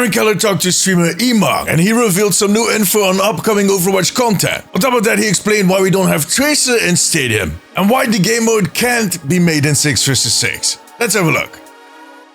Aaron Keller talked to Streamer Emongg, and he revealed some new info on upcoming Overwatch content. On top of that, he explained why we don't have Tracer in Stadium, and why the game mode can't be made in 6 vs 6. Let's have a look.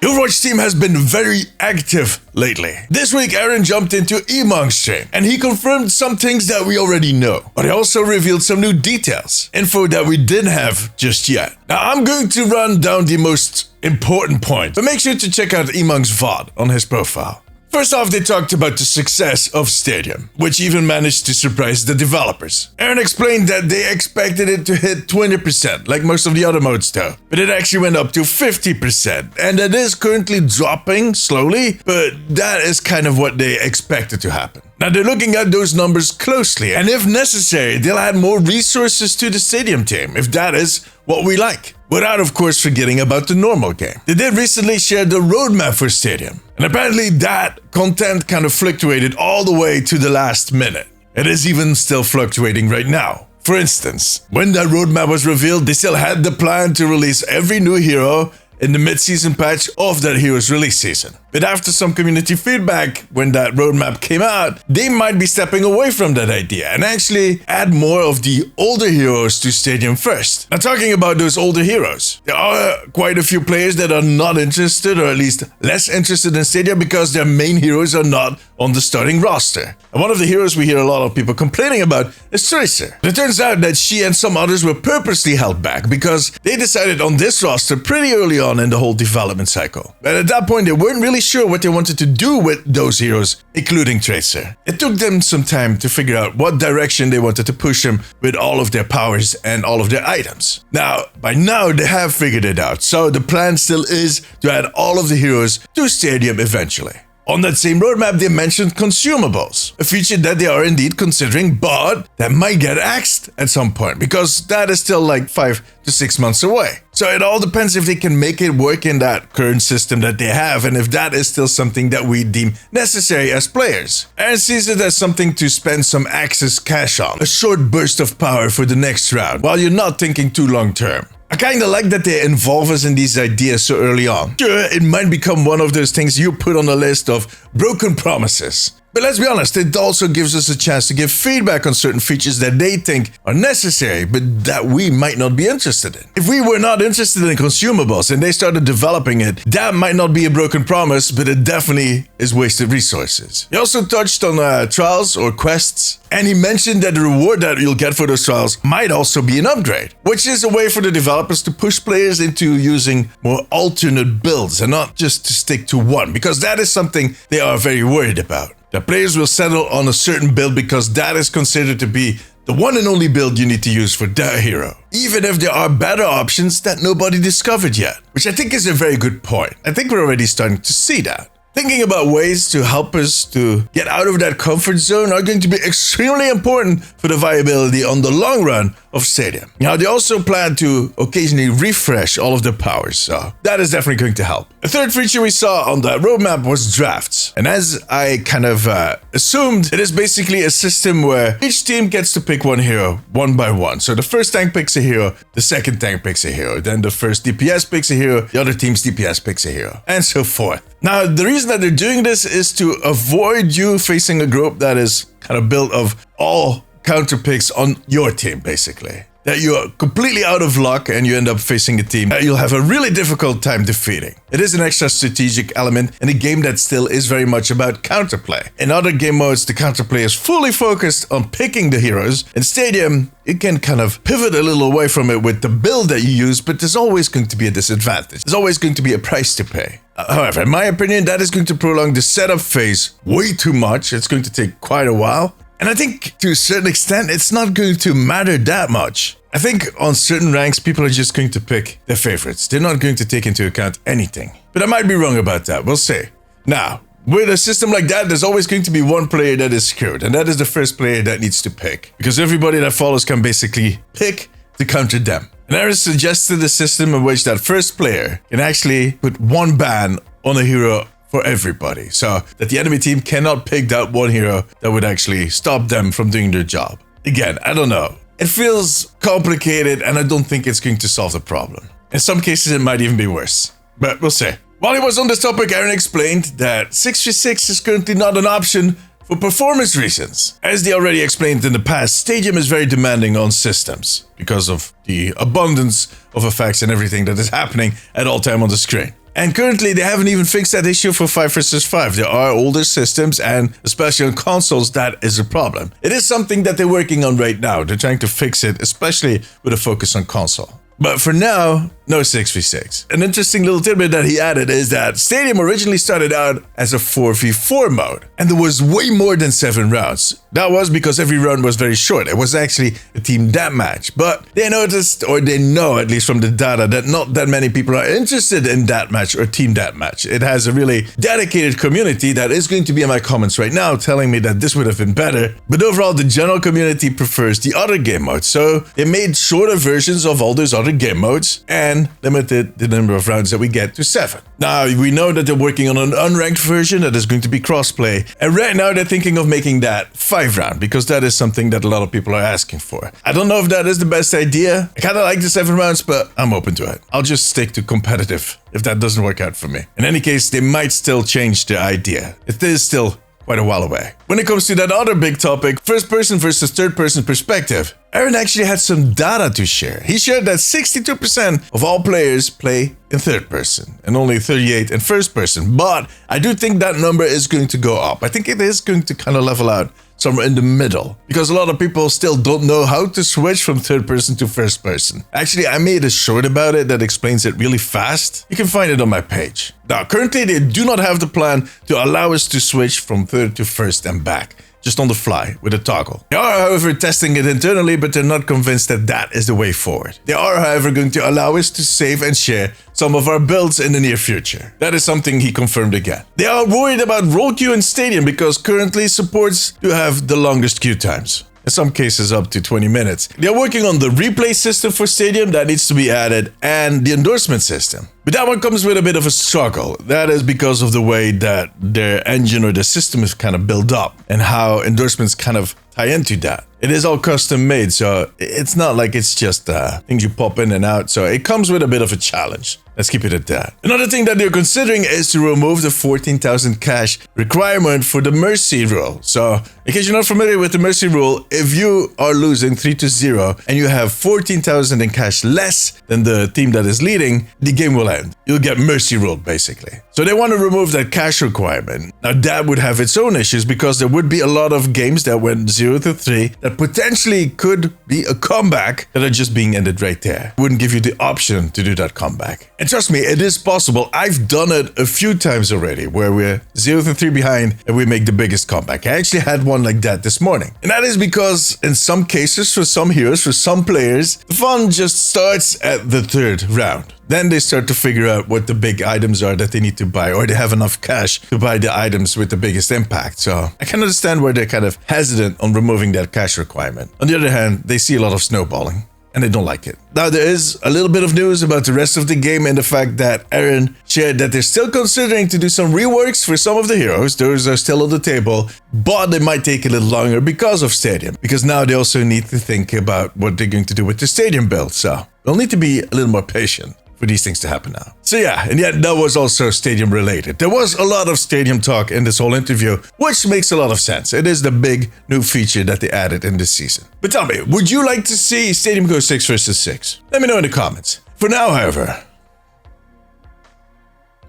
The Overwatch team has been very active lately. This week, Aaron jumped into Emongg's stream, and he confirmed some things that we already know. But he also revealed some new details, info that we didn't have just yet. Now, I'm going to run down the most important points, but make sure to check out Emongg's VOD on his profile. First off, they talked about the success of Stadium, which even managed to surprise the developers. Aaron explained that they expected it to hit 20%, like most of the other modes though, but it actually went up to 50%, and that is currently dropping slowly, but that is kind of what they expected to happen. Now they're looking at those numbers closely, and if necessary, they'll add more resources to the Stadium team, if that is what we like. Without, of course, forgetting about the normal game. They did recently share the roadmap for Stadium, and apparently that content kind of fluctuated all the way to the last minute. It is even still fluctuating right now. For instance, when that roadmap was revealed, they still had the plan to release every new hero in the mid-season patch of that hero's release season. But after some community feedback, when that roadmap came out, they might be stepping away from that idea and actually add more of the older heroes to Stadium first. Now, talking about those older heroes, there are quite a few players that are not interested, or at least less interested in Stadium, because their main heroes are not on the starting roster. And one of the heroes we hear a lot of people complaining about is Tracer. But it turns out that she and some others were purposely held back because they decided on this roster pretty early on in the whole development cycle. And at that point, they weren't really sure what they wanted to do with those heroes, including Tracer. It took them some time to figure out what direction they wanted to push him with all of their powers and all of their items. Now, by now, they have figured it out, so the plan still is to add all of the heroes to Stadium eventually. On that same roadmap, they mentioned consumables, a feature that they are indeed considering, but that might get axed at some point, because that is still like 5 to 6 months away. So it all depends if they can make it work in that current system that they have, and if that is still something that we deem necessary as players. Aaron sees it as something to spend some access cash on, a short burst of power for the next round, while you're not thinking too long term. I kinda like that they involve us in these ideas so early on. Sure, it might become one of those things you put on the list of broken promises. But let's be honest, it also gives us a chance to give feedback on certain features that they think are necessary, but that we might not be interested in. If we were not interested in consumables and they started developing it, that might not be a broken promise, but it definitely is wasted resources. He also touched on trials or quests, and he mentioned that the reward that you'll get for those trials might also be an upgrade, which is a way for the developers to push players into using more alternate builds and not just to stick to one, because that is something they are very worried about. The players will settle on a certain build because that is considered to be the one and only build you need to use for that hero, even if there are better options that nobody discovered yet, which I think is a very good point. I think we're already starting to see that. Thinking about ways to help us to get out of that comfort zone are going to be extremely important for the viability on the long run of Stadium. Now, they also plan to occasionally refresh all of their powers, so that is definitely going to help. A third feature we saw on that roadmap was drafts. And as I kind of assumed, it is basically a system where each team gets to pick one hero one by one. So the first tank picks a hero, the second tank picks a hero, then the first DPS picks a hero, the other team's DPS picks a hero, and so forth. Now, the reason that they're doing this is to avoid you facing a group that is kind of built of all counter picks on your team, basically. That you are completely out of luck and you end up facing a team that you'll have a really difficult time defeating. It is an extra strategic element in a game that still is very much about counterplay. In other game modes, the counterplay is fully focused on picking the heroes. In Stadium, you can kind of pivot a little away from it with the build that you use, but there's always going to be a disadvantage. There's always going to be a price to pay. However, in my opinion, that is going to prolong the setup phase way too much. It's going to take quite a while. And I think to a certain extent, it's not going to matter that much. I think on certain ranks, people are just going to pick their favorites. They're not going to take into account anything. But I might be wrong about that. We'll see. Now, with a system like that, there's always going to be one player that is screwed. And that is the first player that needs to pick. Because everybody that follows can basically pick to counter them. And Aaron suggested a system in which that first player can actually put one ban on a hero for everybody, so that the enemy team cannot pick that one hero that would actually stop them from doing their job. Again, I don't know. It feels complicated and I don't think it's going to solve the problem. In some cases, it might even be worse, but we'll see. While he was on this topic, Aaron explained that 6v6 is currently not an option for performance reasons. As they already explained in the past, Stadium is very demanding on systems because of the abundance of effects and everything that is happening at all time on the screen. And currently, they haven't even fixed that issue for 5 vs 5. There are older systems, and especially on consoles, that is a problem. It is something that they're working on right now. They're trying to fix it, especially with a focus on console. But for now, no 6v6. An interesting little tidbit that he added is that Stadium originally started out as a 4v4 mode, and there was way more than 7 rounds. That was because every round was very short. It was actually a team deathmatch. But they noticed, or they know at least from the data, that not that many people are interested in deathmatch or team deathmatch. It has a really dedicated community that is going to be in my comments right now telling me that this would have been better. But overall, the general community prefers the other game modes. So they made shorter versions of all those other game modes and limited the number of rounds that we get to 7. Now, we know that they're working on an unranked version that is going to be crossplay. And right now, they're thinking of making that 5 round because that is something that a lot of people are asking for. I don't know if that is the best idea. I kind of like the 7 rounds, but I'm open to it. I'll just stick to competitive if that doesn't work out for me. In any case, they might still change the idea. It is still quite a while away. When it comes to that other big topic, first person versus third person perspective, Aaron actually had some data to share. He shared that 62% of all players play in third person and only 38% in first person. But I do think that number is going to go up. I think it is going to kind of level out somewhere in the middle because a lot of people still don't know how to switch from third person to first person. Actually, I made a short about it that explains it really fast. You can find it on my page. Now, currently they do not have the plan to allow us to switch from third to first and back, just on the fly with a toggle. They are, however, testing it internally, but they're not convinced that that is the way forward. They are, however, going to allow us to save and share some of our builds in the near future. That is something he confirmed again. They are worried about roll queue in Stadium because currently supports do have the longest queue times. In some cases up to 20 minutes. They're working on the replay system for Stadium that needs to be added and the endorsement system. But that one comes with a bit of a struggle. That is because of the way that their engine or the system is kind of built up and how endorsements kind of tie into that. It is all custom made, so it's not like it's just things you pop in and out. So it comes with a bit of a challenge. Let's keep it at that. Another thing that they're considering is to remove the 14,000 cash requirement for the mercy rule. So in case you're not familiar with the mercy rule, if you are losing 3-0 and you have 14,000 in cash less than the team that is leading, the game will end. You'll get mercy ruled basically. So they want to remove that cash requirement. Now that would have its own issues because there would be a lot of games that went 0-3 that potentially could be a comeback that are just being ended right there. It wouldn't give you the option to do that comeback. And trust me, it is possible. I've done it a few times already where we're 0-3 behind and we make the biggest comeback. I actually had one like that this morning. And that is because in some cases, for some heroes, for some players, the fun just starts at the 3rd round. Then they start to figure out what the big items are that they need to buy, or they have enough cash to buy the items with the biggest impact. So I can understand where they're kind of hesitant on removing that cash requirement. On the other hand, they see a lot of snowballing and they don't like it. Now, there is a little bit of news about the rest of the game and the fact that Aaron shared that they're still considering to do some reworks for some of the heroes. Those are still on the table, but they might take a little longer because of Stadium. Because now they also need to think about what they're going to do with the Stadium build. So they'll need to be a little more patient for these things to happen now. So yeah, and yet that was also Stadium related. There was a lot of Stadium talk in this whole interview, which makes a lot of sense. It is the big new feature that they added in this season. But tell me, would you like to see Stadium go 6 vs 6? Let me know in the comments. For now, however,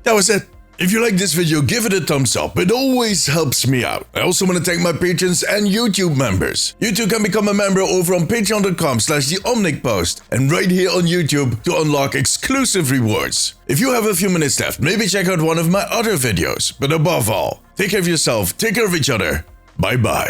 that was it. If you like this video, give it a thumbs up. It always helps me out. I also want to thank my patrons and YouTube members. You too can become a member over on patreon.com/theomnicpost and right here on YouTube to unlock exclusive rewards. If you have a few minutes left, maybe check out one of my other videos. But above all, take care of yourself, take care of each other. Bye bye.